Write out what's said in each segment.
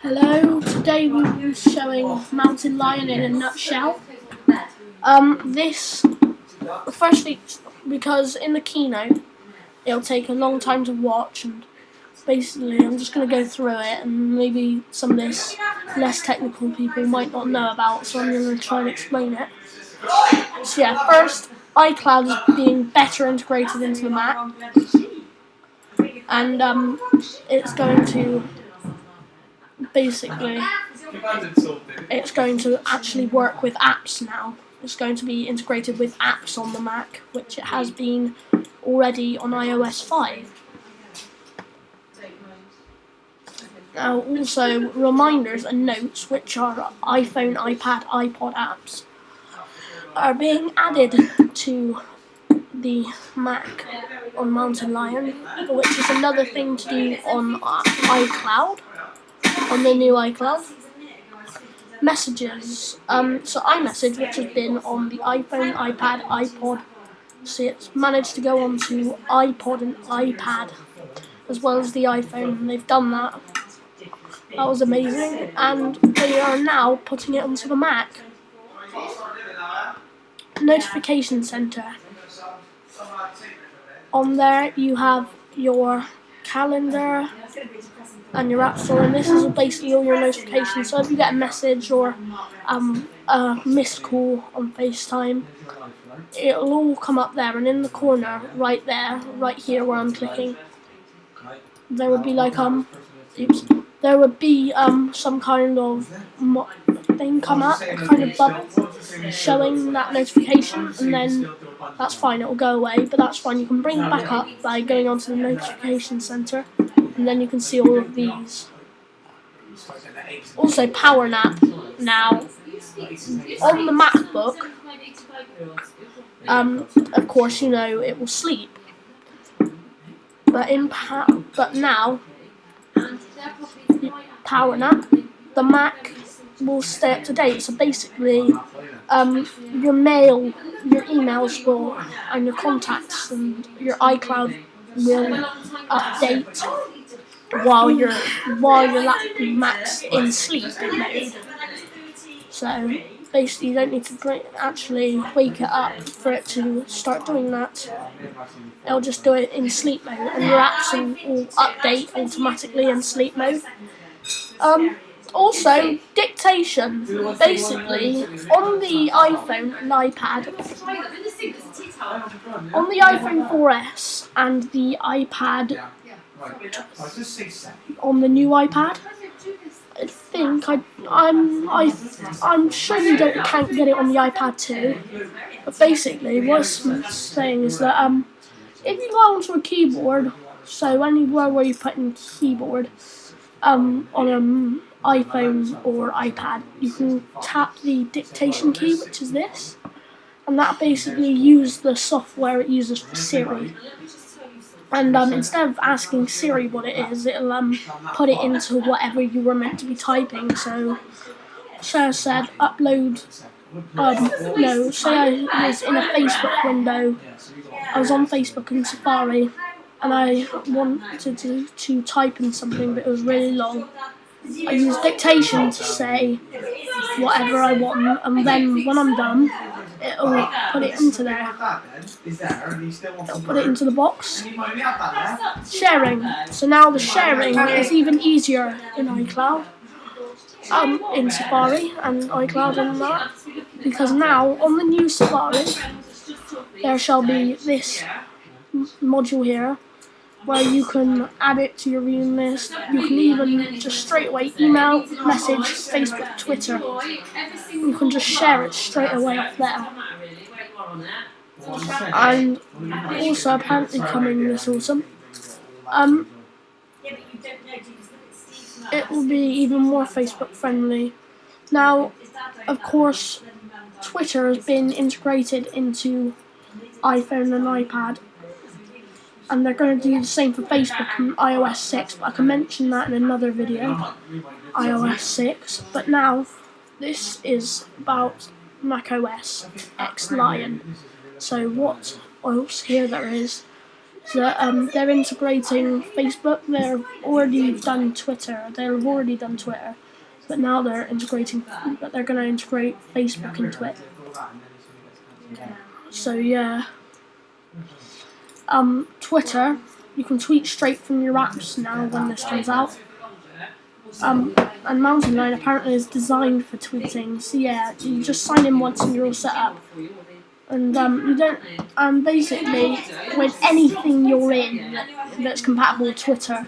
Hello, today we will be showing Mountain Lion in a nutshell. Firstly, because in the keynote, it'll take a long time to watch, and basically I'm just going to go through it, and maybe some of this less technical people might not know about, so I'm going to try and explain it. So yeah, first, iCloud is being better integrated into the Mac, and it's going to basically, it's going to actually work with apps now. It's going to be integrated with apps on the Mac, which it has been already on iOS 5. Now, also, reminders and notes, which are iPhone, iPad, iPod apps, are being added to the Mac on Mountain Lion, which is another thing to do on iCloud, on the new iCloud. Messages, so iMessage, which has been on the iPhone, iPad, iPod, so it's managed to go on to iPod and iPad as well as the iPhone, and they've done that. That was amazing, and they are now putting it onto the Mac. Notification Center. On there you have your calendar and your app store, and this is basically all your notifications. So if you get a message or a missed call on FaceTime, it'll all come up there, and in the corner, right there, right here where I'm clicking, there would be like there would be some kind of thing come up, a kind of bubble showing that notification, and then that's fine, it will go away, but that's fine. You can bring it back up by going onto the notification center, and then you can see all of these. Also, power nap. Now, on the MacBook, of course, you know it will sleep, but now, power nap, the Mac will stay up to date. So basically, your mail, your emails will, and your contacts and your iCloud will update while your Mac's in sleep mode. So basically, you don't need to actually wake it up for it to start doing that. It'll just do it in sleep mode, and your apps will update automatically in sleep mode. Also, Dictation. Basically, on the iPhone and iPad, on the iPhone 4S and the iPad, on the new iPad, I think I'm sure you can't get it on the iPad too. But basically, what it's saying is that if you go onto a keyboard, so anywhere where you put in keyboard, on an iPhone or iPad, you can tap the dictation key, which is this, and that basically uses the software it uses for Siri. And instead of asking Siri what it is, it'll put it into whatever you were meant to be typing. So, say I said upload. Say I was in a Facebook window. I was on Facebook in Safari, and I wanted to type in something, but it was really long. I use Dictation to say whatever I want, and then when I'm done, it'll put it into there. It'll put it into the box. Sharing. So now the sharing is even easier in iCloud, in Safari and iCloud and that, because now on the new Safari there shall be this module here where you can add it to your reading list. You can even just straight away email, message, Facebook, Twitter. You can just share it straight away off there. And also apparently coming this autumn, it will be even more Facebook friendly. Now, of course, Twitter has been integrated into iPhone and iPad, and they're going to do the same for Facebook and iOS 6, but I can mention that in another video, iOS 6. But now, this is about macOS X Lion. So what else here there is So they're integrating Facebook. They've already done Twitter. They've already done Twitter, but now they're integrating. But they're going to integrate Facebook into it. So yeah. Twitter, you can tweet straight from your apps now when this comes out. And Mountain Lion apparently is designed for tweeting. So yeah, you just sign in once and you're all set up. And you don't. Basically, with anything you're in that's compatible with Twitter,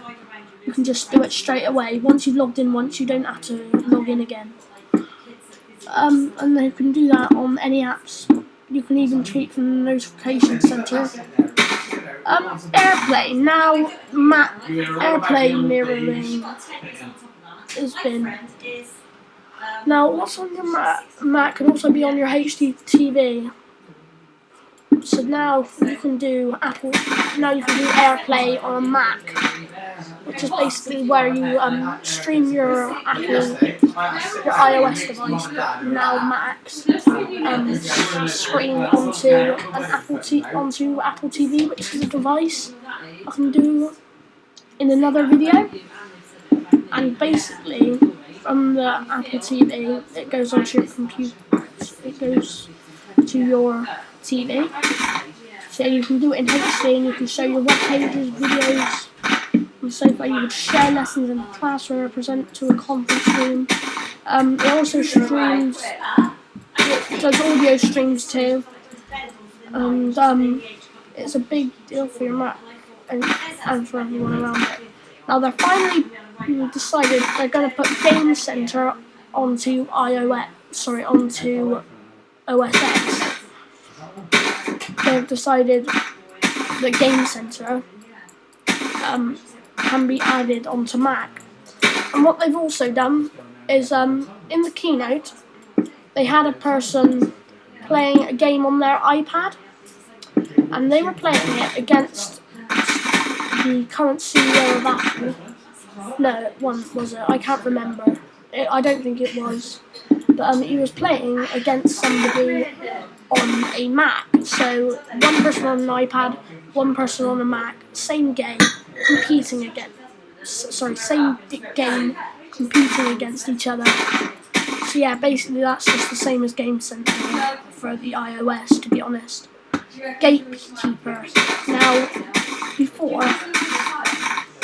you can just do it straight away. Once you've logged in once, you don't have to log in again. And you can do that on any apps. You can even tweet from the notification center. AirPlay now. AirPlay mirroring has been. Now, what's on your Mac can also be on your HD TV. So now you can do AirPlay on a Mac, which is basically where you stream your iOS device, but now Macs stream onto Apple TV, which is a device I can do in another video. And basically, from the Apple TV, it goes onto your computer. It goes to your TV. So you can do it in HD and you can show your web pages, videos, and so far you would share lessons in a classroom or present to a conference room. It also streams, it does audio streams too, and it's a big deal for your Mac and for everyone around it. Now they're finally decided they're going to put Game Center onto onto OS X. They've decided that Game Center can be added onto Mac. And what they've also done is, in the keynote, they had a person playing a game on their iPad, and they were playing it against the current CEO of Apple. No, was it? I can't remember. I don't think it was. But he was playing against somebody on a Mac. So one person on an iPad, one person on a Mac, same game, competing against each other. So yeah, basically that's just the same as Game Center for the iOS, to be honest. Gatekeeper. Now, before,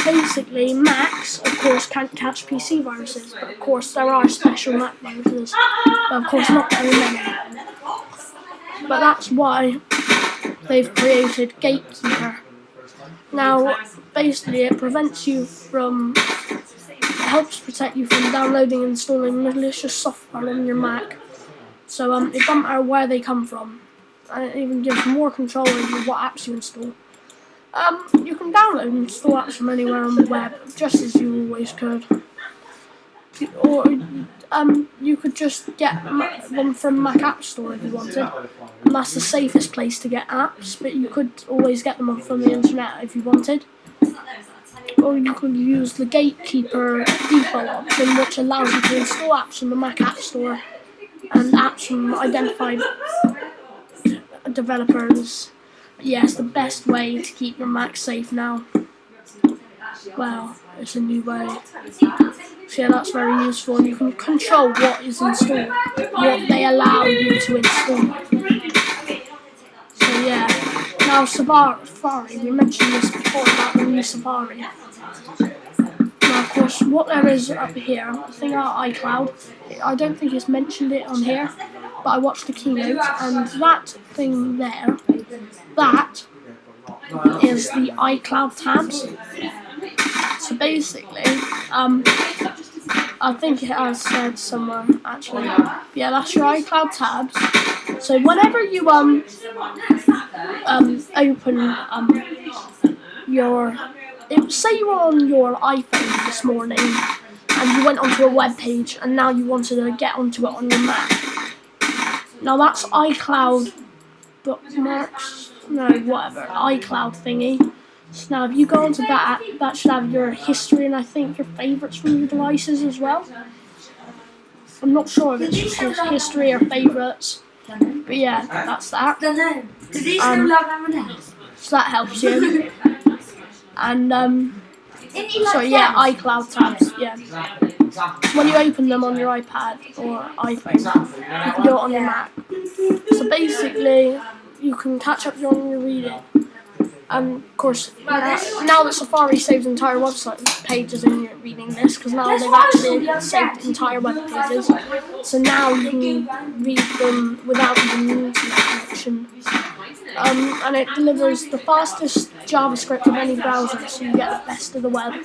basically Macs, of course, can't catch PC viruses, but of course there are special Mac viruses, but of course not very many. But that's why they've created Gatekeeper. Now, basically it helps protect you from downloading and installing malicious software on your Mac. So it doesn't matter where they come from. And it even gives more control over what apps you install. You can download and install apps from anywhere on the web, just as you always could. Or you could just get them from Mac App Store if you wanted. And that's the safest place to get apps, but you could always get them from the internet if you wanted. Or you could use the Gatekeeper default option, which allows you to install apps from the Mac App Store and apps from identified developers. Yeah, it's the best way to keep your Mac safe now. Well, it's a new way. So yeah, that's very useful, and you can control what is installed, what they allow you to install. So yeah, now Safari, we mentioned this before about the new Safari. Now of course, what there is up here, the thing about iCloud, I don't think it's mentioned it on here, but I watched the keynote, and that thing there, that is the iCloud tabs. So basically, I think it has said somewhere actually. Yeah, that's your iCloud tabs. So whenever you open say you were on your iPhone this morning and you went onto a web page and now you wanted to get onto it on your Mac. Now that's iCloud bookmarks, iCloud thingy. So now if you go onto that should have your history and I think your favourites from your devices as well. I'm not sure if it's history or favourites, but yeah, that's that. Don't know. Did he still love M&M's? So that helps you. And so yeah, iCloud tabs. Yeah, when you open them on your iPad or iPhone, you can do it on your Mac. So basically, you can catch up on your reading. And of course, now that Safari saves entire website pages in your reading list, because now they've actually saved entire web pages, so now you can read them without even an internet connection. And it delivers the fastest JavaScript of any browser, so you get the best of the web.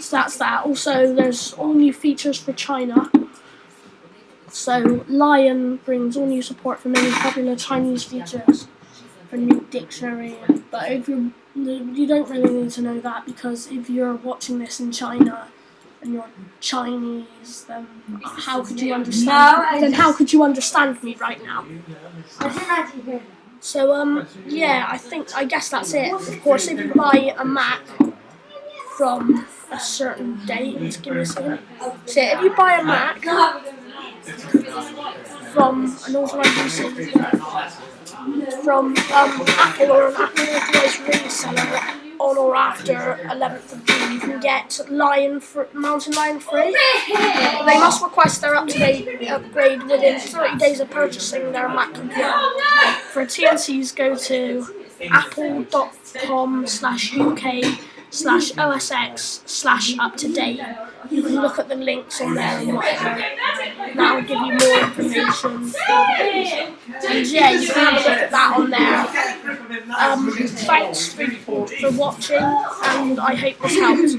So that's that. Also, there's all new features for China. So Lion brings all new support for many popular Chinese features. For new dictionary, but if you don't really need to know that, because if you're watching this in China and you're Chinese, then how could you understand? Then how could you understand me right now? So yeah, I guess that's it. Of course, if you buy a Mac from a certain date, give me a second. So if you buy a Mac from an authorized from Apple or an Apple authorized reseller on or after 11th of June, you can get Mountain Lion free. But they must request their up-to-date upgrade within 30 days of purchasing their Mac computer. For TNCs, go to apple.com/UK/OSX/up-to-date. You can look at the links on there and whatever. That'll give you more information. And yeah, you can have a look at that on there. Thanks for watching, and I hope this helped.